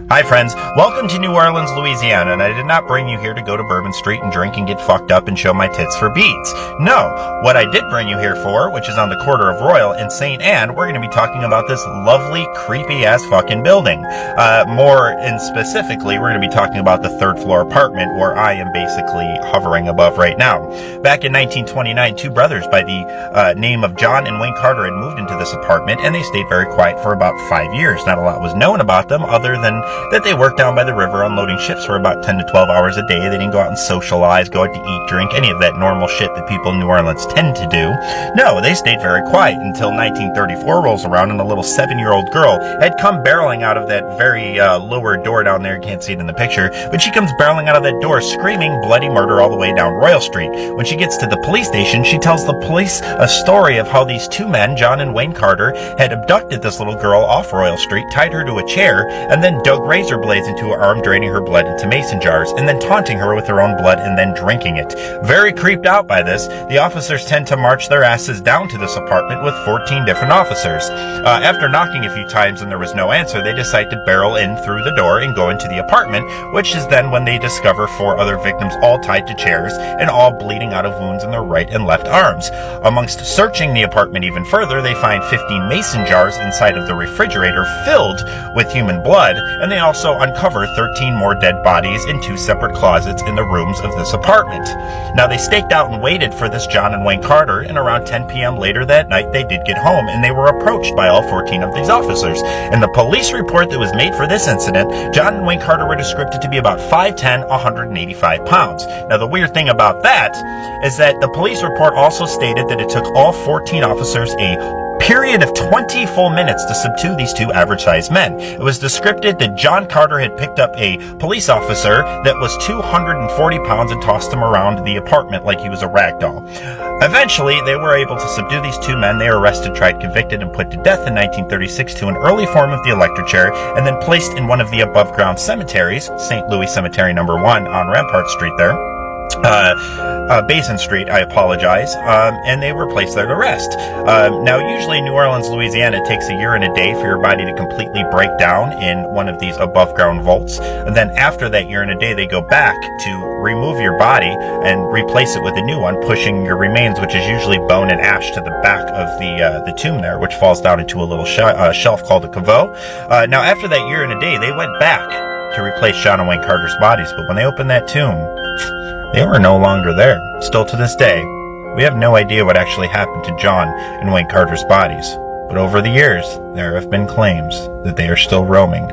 Hi friends, welcome to New Orleans, Louisiana, and I did not bring you here to go to Bourbon Street and drink and get fucked up and show my tits for beads. No, what I did bring you here for, which is on the corner of Royal and St. Anne, we're going to be talking about this lovely, creepy-ass fucking building. Specifically, we're going to be talking about the third floor apartment where I am basically hovering above right now. Back in 1929, two brothers by the name of John and Wayne Carter had moved into this apartment, and they stayed very quiet for about 5 years. Not a lot was known about them other than that they worked down by the river unloading ships for about 10 to 12 hours a day. They didn't go out and socialize, go out to eat, drink, any of that normal shit that people in New Orleans tend to do. No, they stayed very quiet until 1934 rolls around and a little 7-year-old girl had come barreling out of that very lower door down there. You can't see it in the picture, but she comes barreling out of that door screaming bloody murder all the way down Royal Street. When she gets to the police station, she tells the police a story of how these two men, John and Wayne Carter, had abducted this little girl off Royal Street, tied her to a chair, and then dug razor blades into her arm, draining her blood into mason jars, and then taunting her with her own blood and then drinking it. Very creeped out by this, the officers tend to march their asses down to this apartment with 14 different officers. After knocking a few times and there was no answer, they decide to barrel in through the door and go into the apartment, which is then when they discover 4 other victims all tied to chairs and all bleeding out of wounds in their right and left arms. Amongst searching the apartment even further, they find 15 mason jars inside of the refrigerator filled with human blood, and they also uncover 13 more dead bodies in 2 separate closets in the rooms of this apartment. Now, they staked out and waited for this John and Wayne Carter, and around 10 p.m. later that night, they did get home, and they were approached by all 14 of these officers. In the police report that was made for this incident, John and Wayne Carter were described to be about 5'10", 185 pounds. Now, the weird thing about that is that the police report also stated that it took all 14 officers a period of 20 full minutes to subdue these 2 average-sized men. It was described that John Carter had picked up a police officer that was 240 pounds and tossed him around the apartment like he was a rag doll. Eventually, they were able to subdue these 2 men. They were arrested, tried, convicted, and put to death in 1936 to an early form of the electric chair, and then placed in one of the above-ground cemeteries, St. Louis Cemetery number 1 on Rampart Street there. Basin Street, I apologize, and they were placed there to rest. Now, usually in New Orleans, Louisiana, it takes a year and a day for your body to completely break down in one of these above-ground vaults, and then after that year and a day, they go back to remove your body and replace it with a new one, pushing your remains, which is usually bone and ash, to the back of the tomb there, which falls down into a little shelf called a caveau. Now, after that year and a day, they went back to replace John and Wayne Carter's bodies, but when they opened that tomb, they were no longer there. Still to this day, we have no idea what actually happened to John and Wayne Carter's bodies. But over the years, there have been claims that they are still roaming